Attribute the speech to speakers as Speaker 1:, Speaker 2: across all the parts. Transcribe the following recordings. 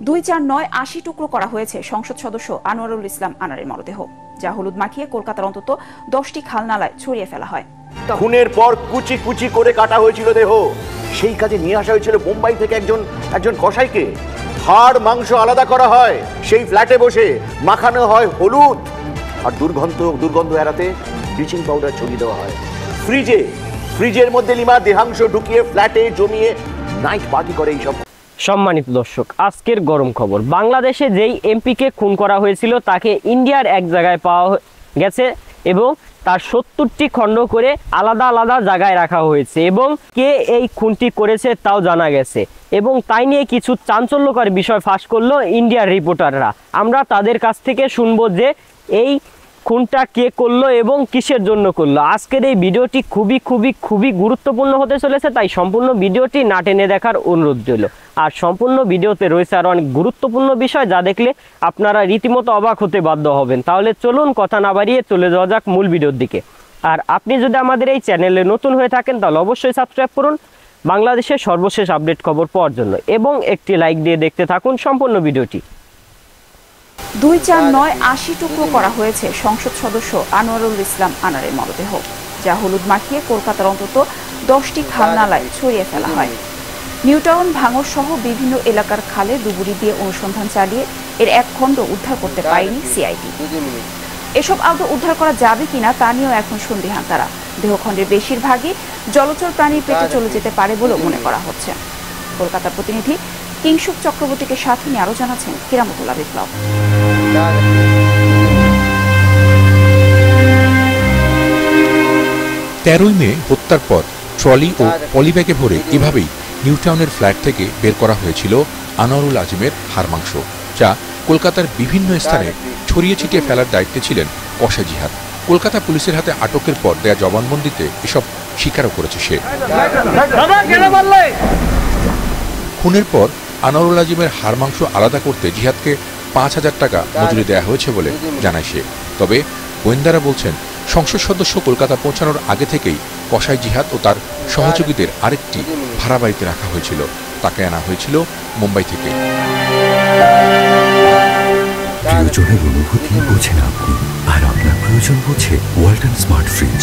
Speaker 1: 2-4-9 80 টুকরো করা হয়েছে সংসদ সদস্য আনোয়ারুল ইসলাম আনারের মরদেহ, যা হলুদ মাখিয়ে কলকাতার অন্তত 10টি খালনালায় ছড়িয়ে ফেলা হয়।
Speaker 2: খুনের পর কুচি কুচি করে কাটা হয়েছিল দেহ। সেই কাজে নিয়ে আসা হয়েছিল মুম্বাই থেকে একজন কসাইকে। হাড় মাংস আলাদা করা হয়, সেই ফ্ল্যাটে বসে মাখানো হয় হলুদ, আর দুর্গন্ধ এড়াতে ব্লিচিং পাউডার ছড়িয়ে দেওয়া হয়। ফ্রিজের মধ্যে লিমা দেহাংশ ঢুকিয়ে ফ্ল্যাটে জমিয়ে নাইট পার্টি করে এইসব।
Speaker 3: সম্মানিত দর্শক, আজকের গরম খবর। বাংলাদেশে যেই এমপিকে খুন করা হয়েছিল তাকে ইন্ডিয়ার এক জায়গায় পাওয়া গেছে এবং তার 70টি খণ্ড করে আলাদা আলাদা জায়গায় রাখা হয়েছে এবং কে এই খুনটি করেছে তাও জানা গেছে এবং তাই নিয়ে কিছু চাঞ্চল্যকর বিষয় ফাঁস করলো ইন্ডিয়ার রিপোর্টাররা। আমরা তাদের কাছ থেকে শুনবো যে এই খুনটা কে করলো এবং কিসের জন্য করলো। আজকের এই ভিডিওটি খুবই গুরুত্বপূর্ণ হতে চলেছে, তাই সম্পূর্ণ ভিডিওটি না টেনে দেখার অনুরোধ রইল। আর সম্পূর্ণ ভিডিওতে রয়েছে আরও অনেক গুরুত্বপূর্ণ বিষয়, যা দেখলে আপনারা রীতিমতো অবাক হতে বাধ্য হবেন। তাহলে চলুন কথা না বাড়িয়ে চলে যাওয়া যাক মূল ভিডিওর দিকে। আর আপনি যদি আমাদের এই চ্যানেলে নতুন হয়ে থাকেন তাহলে অবশ্যই সাবস্ক্রাইব করুন বাংলাদেশের সর্বশেষ আপডেট খবর পাওয়ার জন্য এবং একটি লাইক দিয়ে দেখতে থাকুন সম্পূর্ণ ভিডিওটি।
Speaker 1: 2-4-9 80 টুকরো করা হয়েছে সংসদ সদস্য আনোয়ারুল ইসলাম আনারের মরদেহ, যা হলুদ মাখিয়ে কলকাতার অন্তত 10টি খালনালায় ছড়িয়ে ফেলা হয়। নিউটাউন ভাঙর সহ বিভিন্ন এলাকার খালে ডুবুরি দিয়ে অনুসন্ধান চালিয়ে এর এক খণ্ড উদ্ধার করতে পারেনি সিআইডি। এসব আদৌ উদ্ধার করা যাবে কিনা তা নিয়েও এখন সন্দিহান তারা। দেহখণ্ডের বেশিরভাগই জলচর প্রাণীর পেটে চলে যেতে পারে বলে মনে করা হচ্ছে। কলকাতার প্রতিনিধি কিংশুক চক্রবর্তীকে সাথে নিয়ে আরো জানাচ্ছেন কিরামতুল্লাহ বিপ্লব।
Speaker 4: 13ই মে হত্যার পর ট্রলি ও পলিব্যাগে ভরে এভাবেই নিউটাউনের ফ্ল্যাট থেকে বের করা হয়েছিল আনোয়ারুল আজিমের হাড় মাংস, যা কলকাতার বিভিন্ন স্থানে ছড়িয়ে ছিটিয়ে ফেলার দায়িত্বে ছিলেন কসাই জিহাদ। কলকাতা পুলিশের হাতে আটকের পর দেয়া জবানবন্দিতে এসব স্বীকারও করেছে সে। খুনের পর আনোয়ারুল আজিমের হাড় মাংস আলাদা করতে জিহাদকে 5,000 টাকা মজুরি দেওয়া হয়েছে বলে জানায় সে। তবে গোয়েন্দারা বলছেন সংসদ সদস্য কলকাতা পৌঁছানোর আগে থেকেই কসাই জিহাদ ও তার সহযোগীদের আরেকটি ভাড়া বাড়িতে রাখা হয়েছিল। তাকে আনা হয়েছিল মুম্বাই থেকে।
Speaker 5: প্রিয়জনের অনুভূতি বোঝেন আপনি, আর আপনার প্রয়োজন বোঝে ওয়ালটন স্মার্ট ফ্রিজ।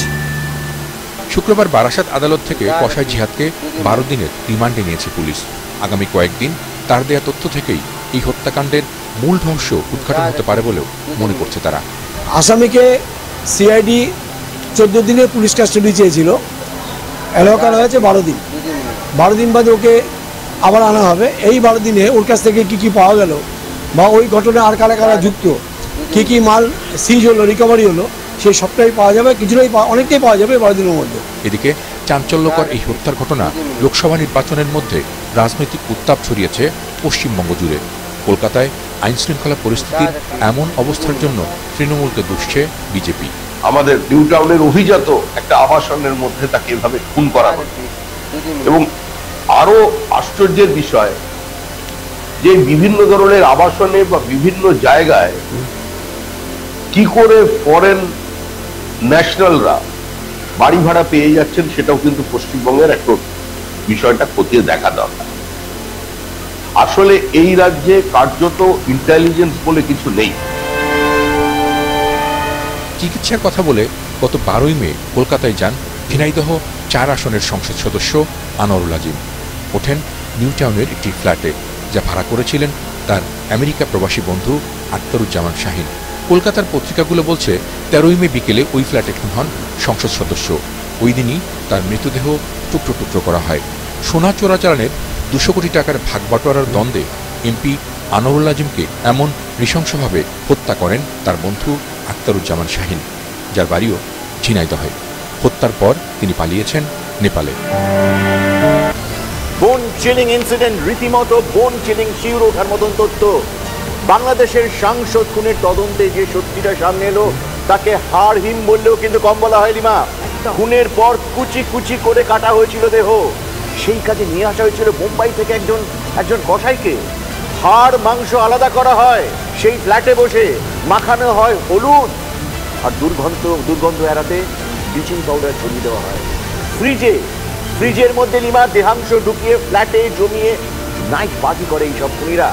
Speaker 4: শুক্রবার বারাসাত আদালত থেকে কসাই জিহাদকে 12 দিনের রিমান্ডে নিয়েছে পুলিশ। আগামী কয়েকদিন তার দেয়া তথ্য থেকেই এই হত্যাকাণ্ডের মূল রহস্য উদ্ঘাটন হতে পারে বলেও মনে করছে তারা।
Speaker 6: আসামিকে সিআইডি 14 দিনের পুলিশ কাস্টডি চেয়েছিল, অ্যালাউ করা হয়েছে 12 দিন। 12 দিন বাদে ওকে আবার আনা হবে। এই 12 দিনে ওর কাছ থেকে কি পাওয়া গেল বা ওই ঘটনায় আর কারা কারা যুক্ত, কি মাল সিজ হলো, রিকভারি হলো, সেই সবটাই পাওয়া যাবে, কিছুটাই অনেকটাই পাওয়া যাবে 12 দিনের মধ্যে।
Speaker 4: এদিকে চাঞ্চল্যকর এই হত্যার ঘটনা লোকসভা নির্বাচনের মধ্যে রাজনৈতিক উত্তাপ ছড়িয়েছে পশ্চিমবঙ্গ জুড়ে। কলকাতায় আইনশৃঙ্খলা পরিস্থিতির এমন অবস্থার জন্য তৃণমূলকে দুষছে বিজেপি।
Speaker 7: আমাদের নিউটাউনের অভিজাত একটা আবাসনের মধ্যে তাকে এভাবে খুন করা হচ্ছে এবং আরো আশ্চর্যের বিষয় যে বিভিন্ন ধরনের আবাসনে বা বিভিন্ন জায়গায় কি করে ফরেন ন্যাশনালরা বাড়ি ভাড়া পেয়ে যাচ্ছেন সেটাও কিন্তু পশ্চিমবঙ্গের একটা বিষয়টা খতিয়ে দেখা দরকার। আসলে এই রাজ্যে কার্যত ইন্টেলিজেন্স বলে কিছু নেই।
Speaker 4: চিকিৎসার কথা বলে গত 12ই মে কলকাতায় যান ঝিনাইদহ 4 আসনের সংসদ সদস্য আনোয়ারুল আজিম। ওঠেন নিউটাউনের একটি ফ্ল্যাটে, যা ভাড়া করেছিলেন তার আমেরিকা প্রবাসী বন্ধু আখতারুজ্জামান শাহিন। কলকাতার পত্রিকাগুলো বলছে 13ই মে বিকেলে ওই ফ্ল্যাটে খুন হন সংসদ সদস্য। ওই দিনই তার মৃতদেহ টুকরো টুকরো করা হয়। সোনা চোরাচালানের 200 কোটি টাকার ভাগ বাটোয়ারার দ্বন্দ্বে এমপি আনোয়ারুল আজিমকে এমন নৃশংসভাবে হত্যা করেন তার বন্ধু আখতারুজ্জামান শাহিন, যার বাড়িও ঝিনাইদহে। হত্যার পর তিনি পালিয়েছেন নেপালে।
Speaker 2: বোন চিলিং ইনসিডেন্ট, রীতিমতো বোন চিলিং শিউর ওঠার মতন তথ্য। বাংলাদেশের সাংসদ খুনের তদন্তে যে সত্যিটা সামনে এলো তাকে হাড়হীন বললেও কিন্তু কম বলা হয় লিমা। খুনের পর কুচি কুচি করে কাটা হয়েছিল দেহ। সেই কাজে নিয়ে আসা হয়েছিল মুম্বাই থেকে একজন কসাইকে। হাড় মাংস আলাদা করা হয়, সেই ফ্ল্যাটে বসে মাখানো হয় হলুদ, আর দুর্গন্ধ এড়াতে ব্লিচিং পাউডার ছড়িয়ে দেওয়া হয়। ফ্রিজের মধ্যে লিমা দেহাংশ ঢুকিয়ে ফ্ল্যাটে জমিয়ে নাইট পার্টি করে এইসব খুনিরা।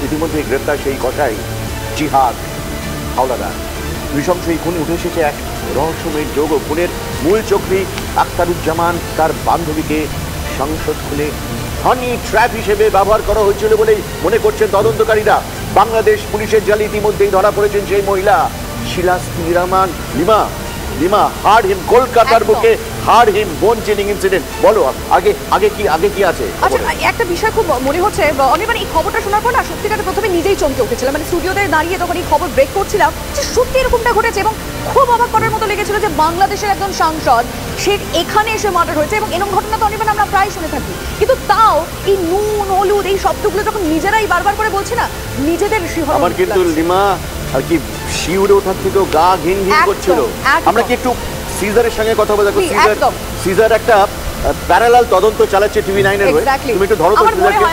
Speaker 2: ইতিমধ্যে গ্রেপ্তার সেই কসাই জিহাদ হাওলাদার। নৃশংস এই খুনে উঠে এসেছে এক রহস্যময় যোগ। খুনের মূল চক্রী আখতারুজ্জামান তার বান্ধবীকে সংসদ খুলে হানি ট্র্যাপ হিসেবে ব্যবহার করা হয়েছিল বলেই মনে করছেন তদন্তকারীরা। বাংলাদেশ পুলিশের জালে ইতিমধ্যেই ধরা পড়েছেন সেই মহিলা Shilasti Rahman lima. Lima hard হিম, কলকাতার বুকে হার্ড হিম বোন চেনিং ইনসিডেন্ট। বলো আগে কি আছে?
Speaker 8: আচ্ছা, একটা বিষয় খুব মনে হচ্ছে অনির্বাণ, এই খবরটা শোনার পর না সত্যিকারে প্রথমে নিজেই চমকে উঠেছিলাম। মানে স্টুডিওতে দাঁড়িয়ে তখন এই খবর ব্রেক করছিলাম যে সত্যি এরকমটা ঘটেছে, এবং খুব অবাক করার মতো লেগেছিল যে বাংলাদেশের একজন সাংসদ সে এখানে এসে মার্ডার হয়েছে। এবং এরকম ঘটনা তো অনির্বাণ আমরা প্রায় শুনে থাকি, কিন্তু তাও এই নুন হলুদ এই শব্দগুলো যখন নিজেরাই বারবার করে বলছে না, নিজেদের শিহরণ।
Speaker 2: আমার কিন্তু লিমা আর কি শিউরে ওঠার থেকেও গা ঘিন ঘিন করছিল। আমরা কি একটু সিজারের সঙ্গে কথা বলবো? সিজার একটা প্যারালাল তদন্ত চালাচ্ছে টিভি9 এর হয়ে। তুমি একটু ধরো তো।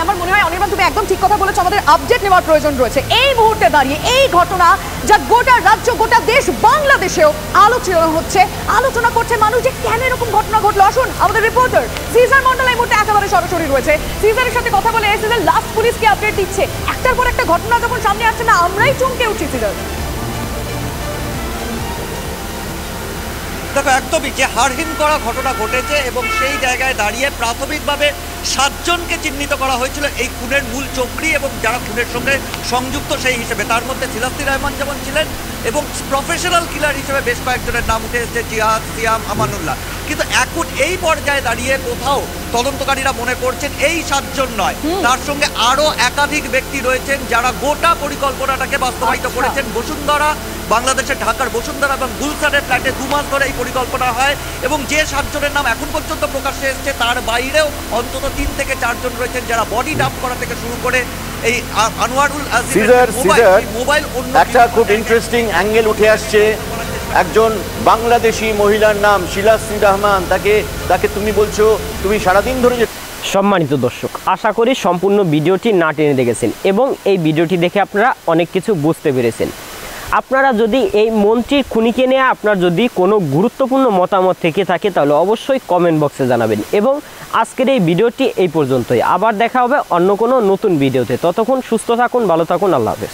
Speaker 8: আমার মনে হয় অনির্বাণ তুমি একদম ঠিক কথা বলেছো, আমাদের আপডেট নেওয়ার প্রয়োজন রয়েছে এই মুহূর্তে দাঁড়িয়ে। এই ঘটনা যা গোটা রাজ্য গোটা দেশ বাংলাদেশেও আলোচনা করছে মানুষ যে কেন এরকম ঘটনা ঘটলো। আসুন আমাদের রিপোর্টার সিজার মন্ডল এই মুহূর্তে একেবারে সরাসরি রয়েছে। সিজারের সাথে কথা বলে সিজার লাস্ট পুলিশকে আপডেট দিচ্ছে। একটার পর একটা ঘটনা যখন সামনে আসছে না, আমরাই চমকে উঠছি। সিজার
Speaker 9: দেখো, একদমই যে হাড়হিম করা ঘটনা ঘটেছে এবং সেই জায়গায় দাঁড়িয়ে প্রাথমিকভাবে 7 জনকে চিহ্নিত করা হয়েছিল এই খুনের মূল চক্রী এবং যারা খুনের সঙ্গে সংযুক্ত সেই হিসেবে। তার মধ্যে শিলাস্তি রহমান যেমন ছিলেন এবং প্রফেশনাল কিলার হিসেবে বেশ কয়েকজনের নাম উঠে এসেছে, জিহাদ, সিয়াম, আমানুল্লাহ। কিন্তু এখন এই পর্যায়ে দাঁড়িয়ে কোথাও তদন্তকারীরা মনে করছেন এই 7 জন নয়, তার সঙ্গে আরও একাধিক ব্যক্তি রয়েছেন যারা গোটা পরিকল্পনাটাকে বাস্তবায়িত করেছেন। বসুন্ধরা, বাংলাদেশের ঢাকার বসুন্ধরা এবং গুলশানের ফ্ল্যাটে 2 মাস ধরে এই পরিকল্পনা হয় এবং যে 7 জনের নাম এখন পর্যন্ত প্রকাশ্যে এসছে তার বাইরেও অন্তত 3 থেকে 4 জন রয়েছেন যারা বডি ডাম্প করা থেকে শুরু করে এই আনোয়ারুল আজিমের মোবাইল।
Speaker 2: একটা খুব ইন্টারেস্টিং অ্যাঙ্গেল উঠে আসছে। একজন বাংলাদেশি মহিলার নাম শিলাস্তি রহমান, তাকে তুমি বলছো তুমি সারাদিন ধরে যে।
Speaker 3: সম্মানিত দর্শক, আশা করি সম্পূর্ণ ভিডিওটি না টেনে দেখেছেন এবং এই ভিডিওটি দেখে আপনারা অনেক কিছু বুঝতে পেরেছেন। আপনারা যদি এই মন্ত্রীর খুনিকে নিয়ে আপনার যদি কোনো গুরুত্বপূর্ণ মতামত থেকে থাকে তাহলে অবশ্যই কমেন্ট বক্সে জানাবেন। এবং আজকের এই ভিডিওটি এই পর্যন্তই। আবার দেখা হবে অন্য কোনো নতুন ভিডিওতে। ততক্ষণ সুস্থ থাকুন, ভালো থাকুন, আল্লাহ হাফেজ।